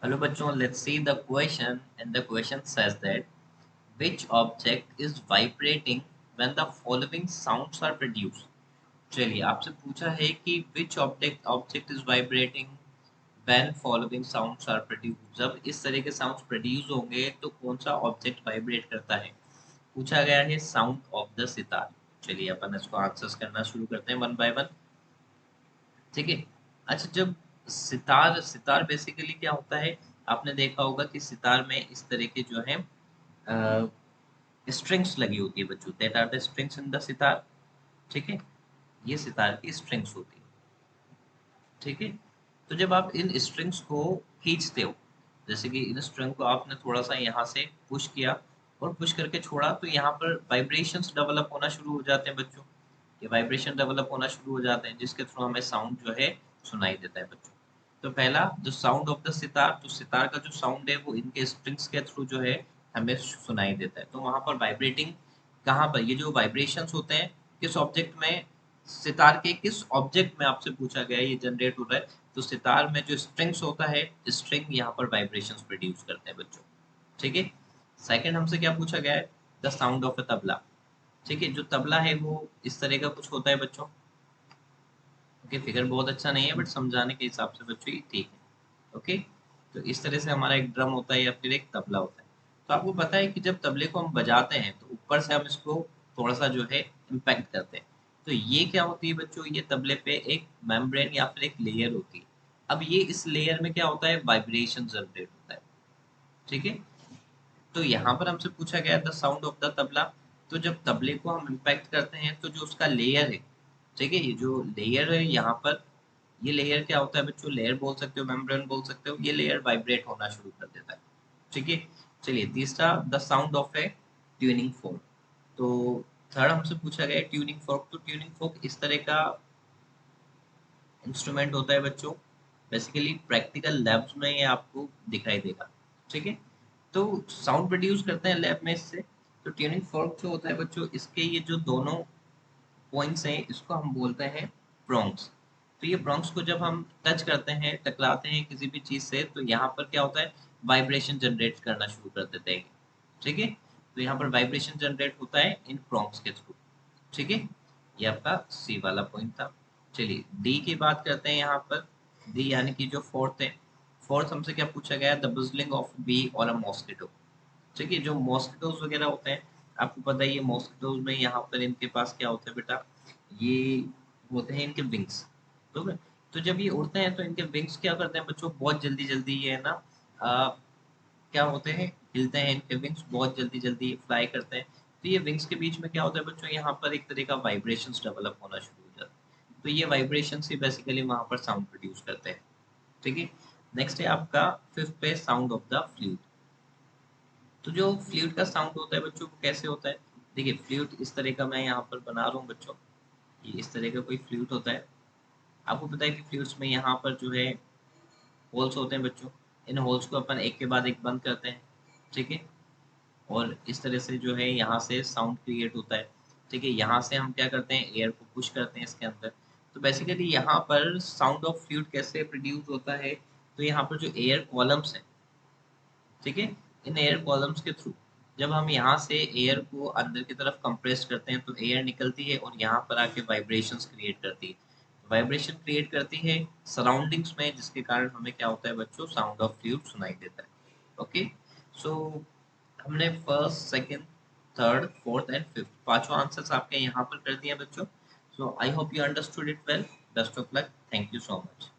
Hello bachon, let's see the question, and the question says that which object is vibrating when the following sounds are produced. चलिए आपसे पूछा है कि which object is vibrating when following sounds are produced. जब इस तरह के sounds produce होंगे तो कौन सा object vibrate करता है. पूछा गया है sound of the सितार. चलिए अपन इसको आंसर्स करना शुरू करते हैं वन बाय वन. ठीक है. अच्छा, जब सितार सितार बेसिकली क्या होता है, आपने देखा होगा कि सितार में इस तरह के जो है स्ट्रिंग्स लगी होती है बच्चों, that are the strings in the sitar. ठीक है, ये सितार की स्ट्रिंग्स होती है. ठीक है, तो जब आप इन स्ट्रिंग्स को खींचते हो, जैसे कि इन स्ट्रिंग को आपने थोड़ा सा यहाँ से पुश किया और पुश करके छोड़ा, तो यहाँ पर वाइब्रेशंस डेवलप होना शुरू हो जाते हैं बच्चों. ये वाइब्रेशन डेवलप होना शुरू हो जाते हैं जिसके थ्रू हमें साउंड जो है सुनाई देता है बच्चों. तो पहला जो साउंड ऑफ द सितार, तो सितार का जो साउंड है वो इनके स्ट्रिंग्स के थ्रू जो है हमें सुनाई देता है. तो वहां पर वाइब्रेटिंग कहाँ पर, ये जो वाइब्रेशंस होते हैं किस ऑब्जेक्ट में, सितार के किस ऑब्जेक्ट में आपसे पूछा गया है, ये जनरेट हो रहा है. तो सितार में जो स्ट्रिंग्स होता है, स्ट्रिंग यहाँ पर वाइब्रेशंस प्रोड्यूस करते हैं बच्चों. ठीक है. सेकंड हमसे क्या पूछा गया है, the sound of a tabla. ठीक है, जो तबला है वो इस तरह का कुछ होता है बच्चों. ओके, फिगर बहुत अच्छा नहीं है बट समझाने के हिसाब से बच्चों ये ठीक है. ओके, तो इस तरह से हमारा एक ड्रम होता है या फिर एक तबला होता है. तो आपको पता है कि जब तबले को हम बजाते हैं तो ऊपर से हम इसको थोड़ा सा जो है इम्पैक्ट करते हैं. तो ये क्या होती है बच्चों, ये तबले पे एक मेम्ब्रेन या फिर एक लेयर होती है. अब ये इस लेयर में क्या होता है, वाइब्रेशन जनरेट होता है. ठीक है. तो यहाँ पर हमसे पूछा गया the sound of the tabla. तो जब तबले को हम इम्पैक्ट करते हैं तो जो उसका लेयर है, ठीक है, ये जो लेयर है यहाँ पर, ये लेयर क्या होता है बच्चों, लेयर बोल सकते हो, मेम्ब्रेन बोल सकते हो, ये लेयर वाइब्रेट होना शुरू कर देता है. ठीक है. चलिए तीसरा, the sound of A tuning fork. तो थर्ड हमसे पूछा गया ट्यूनिंग फोर्क. तो ट्यूनिंग फोर्क इस तरह का इंस्ट्रूमेंट होता है बच्चों. बेसिकली प्रैक्टिकल लैब्स में ये आपको दिखाई देगा. ठीक है. तो साउंड प्रोड्यूस करते हैं लैब में इससे. तो ट्यूनिंग फोर्क जो होता है बच्चों, इसके ये जो दोनों पॉइंट्स हैं इसको हम बोलते हैं प्रोंग्स. तो ये प्रोंग्स को जब हम टच करते हैं, टकराते हैं किसी भी चीज से, तो यहाँ पर क्या होता है, वाइब्रेशन जनरेट करना शुरू कर देते हैं. ठीक है. तो यहाँ पर वाइब्रेशन जनरेट होता है इन प्रोंग्स के थ्रू. ठीक है. ये आपका सी वाला पॉइंट था. चलिए डी की बात करते हैं यहाँ पर. डी यानी कि जो फोर्थ है, फोर्थ हमसे क्या पूछा गया, द बिजलिंग ऑफ बी और अ मॉस्किटो. ठीक है, जो मॉस्किटोज वगैरह होते हैं, आपको पता है ये मॉस्किटोज में यहाँ पर इनके पास क्या होता है बेटा, ये होते हैं इनके विंग्स. ठीक है. तो जब ये उड़ते हैं तो इनके विंग्स क्या करते हैं बच्चों, बहुत जल्दी जल्दी ये है ना, क्या होते हैं, हिलते हैं. इनके विंग्स बहुत जल्दी जल्दी फ्लाई करते हैं. तो ये विंग्स के बीच में क्या होता है बच्चों, यहाँ पर एक तरह का वाइब्रेशंस डेवलप होना शुरू हो जाता है. तो ये वाइब्रेशंस ही बेसिकली वहां पर साउंड प्रोड्यूस करते हैं. ठीक है. नेक्स्ट है आपका फिफ्थ पे, साउंड ऑफ द फ्लूट. तो जो फ्लूट का साउंड होता है बच्चों, वो कैसे होता है. देखिए फ्लूट इस तरह का मैं यहाँ पर बना रहा हूँ बच्चों, ये इस तरह का कोई फ्लूट होता है. आपको पता है कि फ्लूट्स में यहाँ पर जो है होल्स होते हैं बच्चों. इन होल्स को अपन एक के बाद एक बंद करते हैं. ठीक है. और इस तरह से जो है यहाँ से साउंड क्रिएट होता है. ठीक है, यहाँ से हम क्या करते हैं, एयर को पुश करते हैं इसके अंदर. तो बेसिकली यहाँ पर साउंड ऑफ फ्लूट कैसे प्रोड्यूस होता है, तो यहाँ पर जो एयर कॉलम्स हैं, ठीक है, इन एयर कॉलम्स के थ्रू जब हम यहाँ से एयर को अंदर की तरफ कंप्रेस करते हैं तो एयर निकलती है और यहाँ पर आके वाइब्रेशंस क्रिएट करती है. वाइब्रेशन क्रिएट करती है सराउंडिंग्स में, जिसके कारण हमें क्या होता है बच्चों, साउंड ऑफ फ्लूट सुनाई देता है. ओके. सो हमने first, second, third, fourth and fifth पांचों आंसर्स आपके यहाँ पर कर दिए बच्चों. So I hope you understood it well. Best of luck. Thank you so much.